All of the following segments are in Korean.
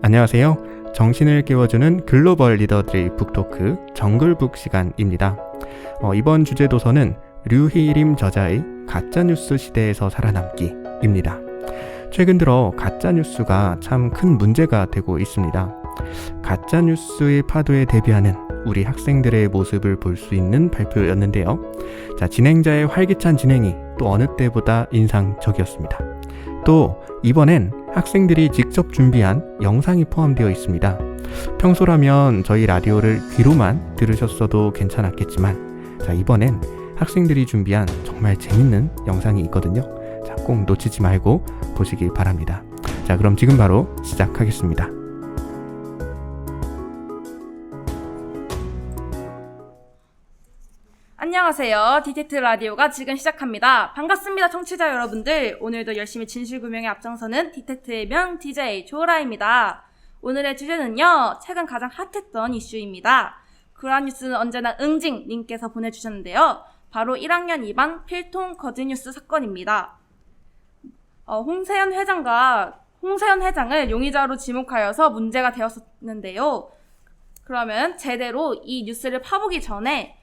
안녕하세요. 정신을 깨워주는 글로벌 리더들의 북토크 정글북 시간입니다. 이번 주제 도서는 류희림 저자의 가짜뉴스 시대에서 살아남기입니다. 최근 들어 가짜뉴스가 참 큰 문제가 되고 있습니다. 가짜뉴스의 파도에 대비하는 우리 학생들의 모습을 볼 수 있는 발표였는데요. 진행자의 활기찬 진행이 또 어느 때보다 인상적이었습니다. 또 이번엔 학생들이 직접 준비한 영상이 포함되어 있습니다. 평소라면 저희 라디오를 귀로만 들으셨어도 괜찮았겠지만 이번엔 학생들이 준비한 정말 재밌는 영상이 있거든요. 꼭 놓치지 말고 보시기 바랍니다. 그럼 지금 바로 시작하겠습니다. 안녕하세요. 디텍트 라디오가 지금 시작합니다. 반갑습니다, 청취자 여러분들. 오늘도 열심히 진실규명에 앞장서는 디텍트의 명 DJ 조라입니다. 오늘의 주제는요, 최근 가장 핫했던 이슈입니다. 그러한 뉴스는 언제나 응징님께서 보내주셨는데요. 바로 1학년 2반 필통 거짓뉴스 사건입니다. 홍세현 회장을 용의자로 지목하여서 문제가 되었었는데요. 그러면 제대로 이 뉴스를 파보기 전에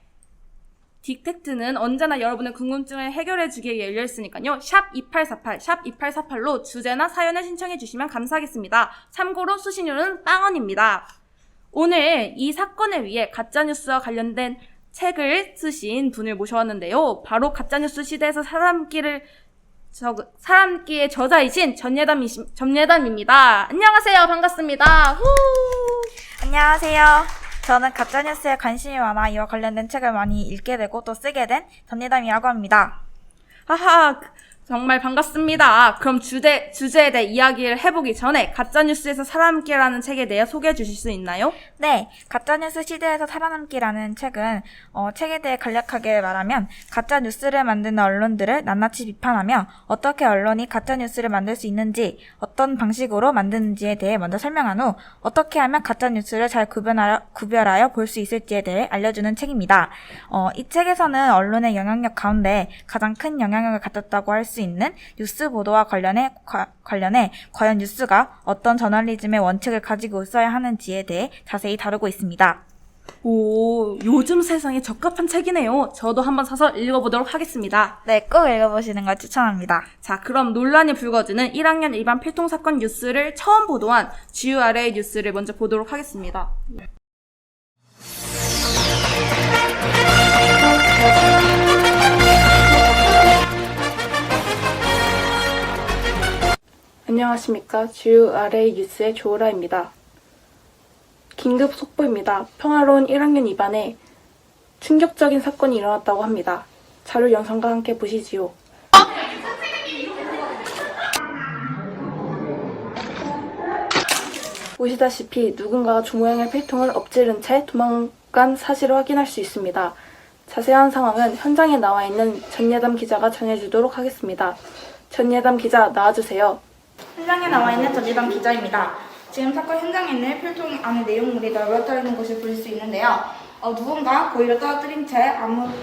디텍트는 언제나 여러분의 궁금증을 해결해주기에 열려있으니까요. 샵 2848, 샵 2848로 주제나 사연을 신청해주시면 감사하겠습니다. 참고로 수신료는 0원입니다. 오늘 이 사건을 위해 가짜뉴스와 관련된 책을 쓰신 분을 모셔왔는데요. 바로 가짜뉴스 시대에서 살아남기의 저자이신 전예담입니다. 안녕하세요. 반갑습니다. 후! 안녕하세요. 저는 가짜뉴스에 관심이 많아 이와 관련된 책을 많이 읽게 되고 또 쓰게 된 전예담이라고 합니다. 하하, 정말 반갑습니다. 그럼 주제에 대해 이야기를 해보기 전에 가짜뉴스에서 살아남기라는 책에 대해 소개해 주실 수 있나요? 네, 가짜뉴스 시대에서 살아남기라는 책은 책에 대해 간략하게 말하면 가짜뉴스를 만드는 언론들을 낱낱이 비판하며 어떻게 언론이 가짜뉴스를 만들 수 있는지, 어떤 방식으로 만드는지에 대해 먼저 설명한 후 어떻게 하면 가짜뉴스를 잘 구별하여 볼 수 있을지에 대해 알려주는 책입니다. 이 책에서는 언론의 영향력 가운데 가장 큰 영향력을 갖췄다고 할 수 있는 뉴스 보도와 관련해 과연 뉴스가 어떤 저널리즘의 원칙을 가지고 있어야 하는지에 대해 자세히 다루고 있습니다. 오, 요즘 세상에 적합한 책이네요. 저도 한번 사서 읽어보도록 하겠습니다. 네, 꼭 읽어보시는 걸 추천합니다. 그럼 논란이 불거지는 1학년 일반 필통사건 뉴스를 처음 보도한 GUR의 뉴스를 먼저 보도록 하겠습니다. 안녕하십니까. GURA 뉴스의 조라입니다. 긴급 속보입니다. 평화로운 1학년 2반에 충격적인 사건이 일어났다고 합니다. 자료 영상과 함께 보시지요. 보시다시피 누군가가 주모양의 필통을 엎지른 채 도망간 사실을 확인할 수 있습니다. 자세한 상황은 현장에 나와 있는 전예담 기자가 전해주도록 하겠습니다. 전예담 기자, 나와주세요. 현장에 나와 있는 전예담 기자입니다. 지금 사건 현장에는 필통 안에 내용물이 널브러져 있는 것을 볼 수 있는데요. 누군가 고의로 떨어뜨린 채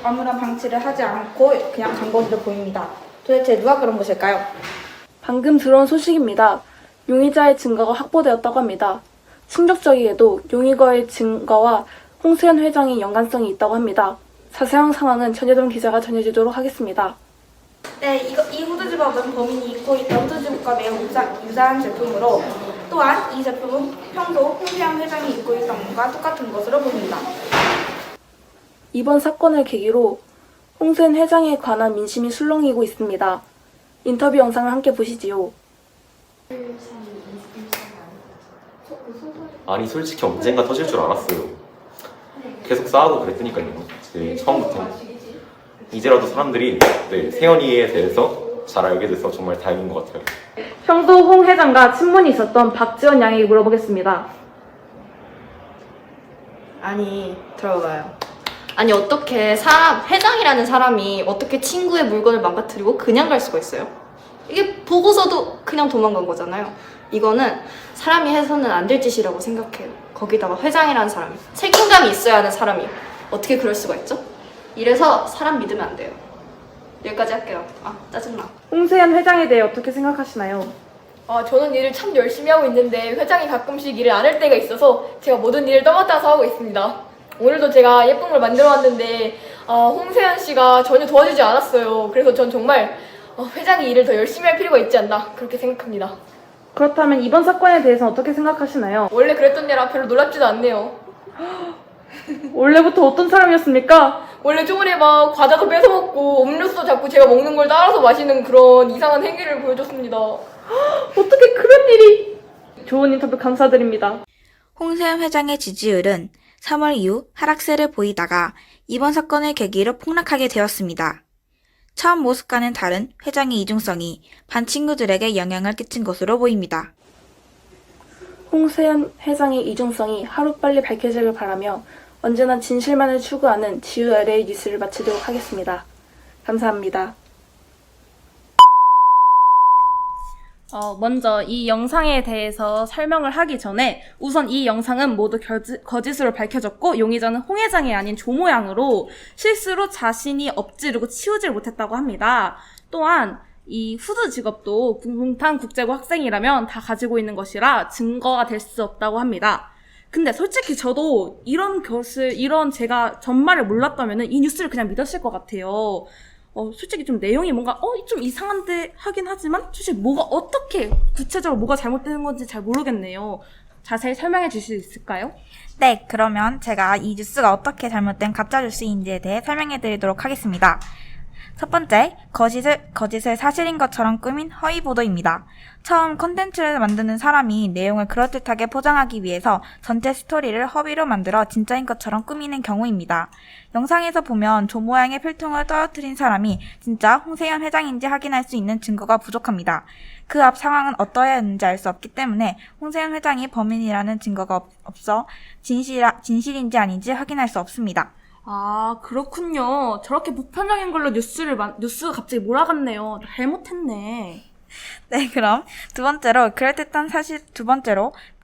아무런 방치를 하지 않고 그냥 간 것으로 보입니다. 도대체 누가 그런 것일까요? 방금 들어온 소식입니다. 용의자의 증거가 확보되었다고 합니다. 충격적이게도 용의자의 증거와 홍수연 회장의 연관성이 있다고 합니다. 자세한 상황은 전예담 기자가 전해주도록 하겠습니다. 네, 이 후드집업은 범인이 입고 있던 후드집업과 매우 유사한 제품으로 또한 이 제품은 평소 홍수연 회장이 입고 있던 것과 똑같은 것으로 보입니다. 이번 사건을 계기로 홍수연 회장에 관한 민심이 술렁이고 있습니다. 인터뷰 영상을 함께 보시지요. 아니 솔직히 언젠가 터질 줄 알았어요. 계속 싸우고 그랬으니까요. 처음부터. 이제라도 사람들이 세연이에 대해서 잘 알게 돼서 정말 다행인 것 같아요. 평소 홍 회장과 친분이 있었던 박지원 양에게 물어보겠습니다. 아니, 들어봐요. 아니, 어떻게 회장이라는 사람이 어떻게 친구의 물건을 망가뜨리고 그냥 갈 수가 있어요? 이게 보고서도 그냥 도망간 거잖아요. 이거는 사람이 해서는 안 될 짓이라고 생각해요. 거기다가 회장이라는 사람이, 책임감이 있어야 하는 사람이 어떻게 그럴 수가 있죠? 이래서 사람 믿으면 안 돼요. 여기까지 할게요. 짜증나. 홍수연 회장에 대해 어떻게 생각하시나요? 저는 일을 참 열심히 하고 있는데 회장이 가끔씩 일을 안 할 때가 있어서 제가 모든 일을 떠맡아서 하고 있습니다. 오늘도 제가 예쁜 걸 만들어 왔는데 홍세현 씨가 전혀 도와주지 않았어요. 그래서 전 정말 회장이 일을 더 열심히 할 필요가 있지 않나 그렇게 생각합니다. 그렇다면 이번 사건에 대해서는 어떻게 생각하시나요? 원래 그랬던 일라 별로 놀랍지도 않네요. 원래부터 어떤 사람이었습니까? 원래 저번에 막 과자도 뺏어먹고 음료수도 자꾸 제가 먹는 걸 따라서 마시는 그런 이상한 행위를 보여줬습니다. 어떻게 그런 일이? 좋은 인터뷰 감사드립니다. 홍세현 회장의 지지율은 3월 이후 하락세를 보이다가 이번 사건을 계기로 폭락하게 되었습니다. 처음 모습과는 다른 회장의 이중성이 반 친구들에게 영향을 끼친 것으로 보입니다. 홍세현 회장의 이중성이 하루빨리 밝혀지길 바라며 언제나 진실만을 추구하는 GUR의 뉴스를 마치도록 하겠습니다. 감사합니다. 먼저 이 영상에 대해서 설명을 하기 전에 우선 이 영상은 모두 거짓으로 밝혀졌고 용의자는 홍 회장이 아닌 조 모양으로 실수로 자신이 엎지르고 치우질 못했다고 합니다. 또한 이 후드 직업도 붕탕국제고 학생이라면 다 가지고 있는 것이라 증거가 될 수 없다고 합니다. 근데 솔직히 저도 이런 제가 전말을 몰랐다면은 이 뉴스를 그냥 믿었을 것 같아요. 솔직히 좀 내용이 뭔가 좀 이상한데 하긴 하지만 솔직히 뭐가 어떻게 구체적으로 뭐가 잘못되는 건지 잘 모르겠네요. 자세히 설명해 주실 수 있을까요? 네, 그러면 제가 이 뉴스가 어떻게 잘못된 가짜 뉴스인지에 대해 설명해 드리도록 하겠습니다. 첫 번째, 거짓을 사실인 것처럼 꾸민 허위 보도입니다. 처음 컨텐츠를 만드는 사람이 내용을 그럴듯하게 포장하기 위해서 전체 스토리를 허위로 만들어 진짜인 것처럼 꾸미는 경우입니다. 영상에서 보면 조 모양의 필통을 떨어뜨린 사람이 진짜 홍세현 회장인지 확인할 수 있는 증거가 부족합니다. 그 앞 상황은 어떠했는지 알 수 없기 때문에 홍세현 회장이 범인이라는 증거가 없어 진실인지 아닌지 확인할 수 없습니다. 아, 그렇군요. 저렇게 보편적인 걸로 뉴스가 갑자기 몰아갔네요. 잘못했네. 네, 그럼 두 번째로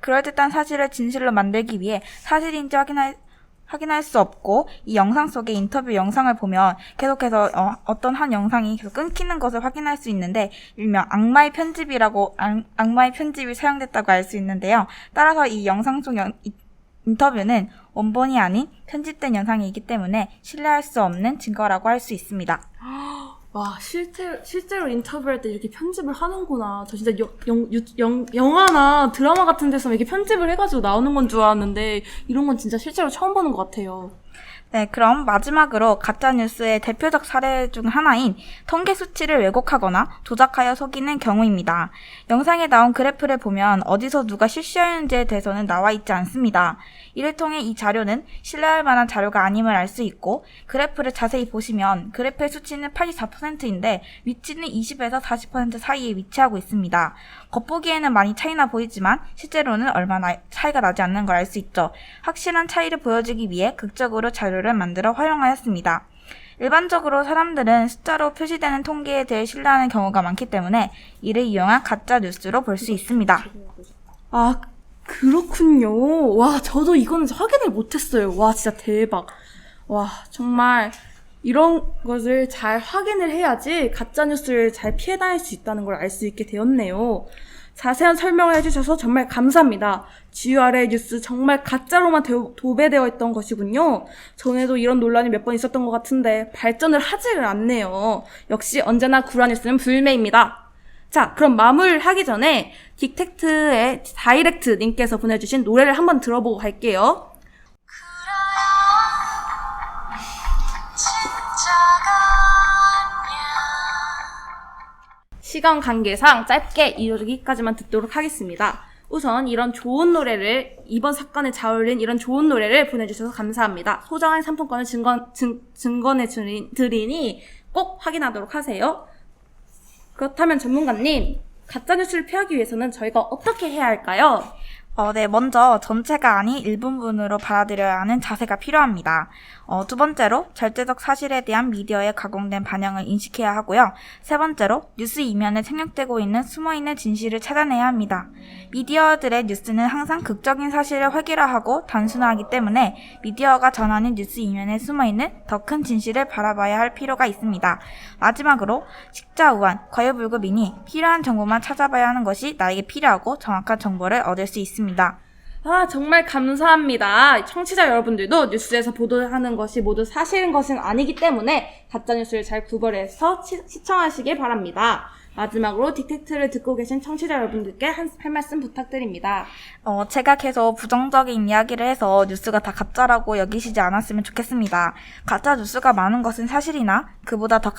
그럴듯한 사실을 진실로 만들기 위해 사실인지 확인할 수 없고 이 영상 속의 인터뷰 영상을 보면 계속해서 어떤 한 영상이 계속 끊기는 것을 확인할 수 있는데 일명 악마의 편집이 사용됐다고 알 수 있는데요. 따라서 이 영상 속 인터뷰는 원본이 아닌 편집된 영상이기 때문에 신뢰할 수 없는 증거라고 할 수 있습니다. 와, 실제로 인터뷰할 때 이렇게 편집을 하는구나. 저 진짜 영화나 드라마 같은 데서 이렇게 편집을 해가지고 나오는 건 줄 알았는데 이런 건 진짜 실제로 처음 보는 것 같아요. 네, 그럼 마지막으로 가짜뉴스의 대표적 사례 중 하나인 통계 수치를 왜곡하거나 조작하여 속이는 경우입니다. 영상에 나온 그래프를 보면 어디서 누가 실시하는지에 대해서는 나와 있지 않습니다. 이를 통해 이 자료는 신뢰할 만한 자료가 아님을 알 수 있고 그래프를 자세히 보시면 그래프의 수치는 84%인데 위치는 20에서 40% 사이에 위치하고 있습니다. 겉보기에는 많이 차이나 보이지만 실제로는 얼마나 차이가 나지 않는 걸 알 수 있죠. 확실한 차이를 보여주기 위해 극적으로 자료를 만들어 활용하였습니다. 일반적으로 사람들은 숫자로 표시되는 통계에 대해 신뢰하는 경우가 많기 때문에 이를 이용한 가짜 뉴스로 볼 수 있습니다. 아, 그렇군요. 와, 저도 이거는 확인을 못했어요. 와, 진짜 대박. 와, 정말 이런 것을 잘 확인을 해야지 가짜뉴스를 잘 피해 다닐 수 있다는 걸 알 수 있게 되었네요. 자세한 설명을 해주셔서 정말 감사합니다. GUR의 뉴스 정말 가짜로만 도배되어 있던 것이군요. 전에도 이런 논란이 몇 번 있었던 것 같은데 발전을 하지를 않네요. 역시 언제나 구라뉴스는 불매입니다. 자, 그럼 마무리하기 전에 딕텍트의 다이렉트 님께서 보내주신 노래를 한번 들어보고 갈게요. 시간 관계상 짧게 이르기까지만 듣도록 하겠습니다. 우선 이런 좋은 노래를, 이번 사건에 잘 어울린 이런 좋은 노래를 보내주셔서 감사합니다. 소정한 상품권을 증권해 드리니 꼭 확인하도록 하세요. 그렇다면 전문가님, 가짜뉴스를 피하기 위해서는 저희가 어떻게 해야 할까요? 네, 먼저 전체가 아닌 일부분으로 받아들여야 하는 자세가 필요합니다. 두 번째로 절대적 사실에 대한 미디어의 가공된 반영을 인식해야 하고요. 세 번째로 뉴스 이면에 생략되고 있는 숨어있는 진실을 찾아내야 합니다. 미디어들의 뉴스는 항상 극적인 사실을 획일화하고 단순화하기 때문에 미디어가 전하는 뉴스 이면에 숨어있는 더 큰 진실을 바라봐야 할 필요가 있습니다. 마지막으로 식자우한, 과유불급이니 필요한 정보만 찾아봐야 하는 것이 나에게 필요하고 정확한 정보를 얻을 수 있습니다. 정말 감사합니다. 청취자 여러분들도 뉴스에서 보도하는 것이 모두 사실인 것은 아니기 때문에 가짜뉴스를 잘 구별해서 시청하시길 바랍니다. 마지막으로 딕텍트를 듣고 계신 청취자 여러분들께 할 말씀 부탁드립니다. 제가 계속 부정적인 이야기를 해서 뉴스가 다 가짜라고 여기시지 않았으면 좋겠습니다. 가짜 뉴스가 많은 것은 사실이나 그보다 더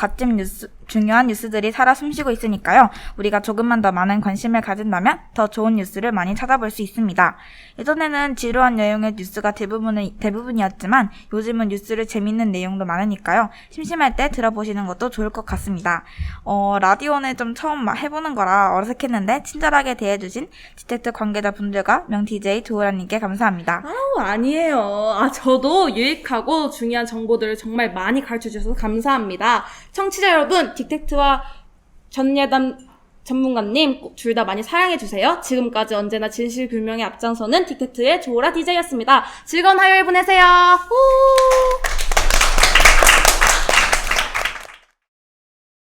중요한 뉴스들이 살아 숨쉬고 있으니까요. 우리가 조금만 더 많은 관심을 가진다면 더 좋은 뉴스를 많이 찾아볼 수 있습니다. 예전에는 지루한 내용의 뉴스가 대부분이었지만 요즘은 뉴스를 재밌는 내용도 많으니까요. 심심할 때 들어보시는 것도 좋을 것 같습니다. 라디오는 좀 처음 해보는 거라 어색했는데 친절하게 대해주신 딕텍트 관계자분들과 명 DJ 조우라님께 감사합니다. 아니에요. 저도 유익하고 중요한 정보들을 정말 많이 가르쳐주셔서 감사합니다. 청취자 여러분, 딕텍트와 전예담 전문가님 둘 다 많이 사랑해주세요. 지금까지 언제나 진실규명에 앞장서는 딕텍트의 조우라 DJ였습니다. 즐거운 화요일 보내세요. 후!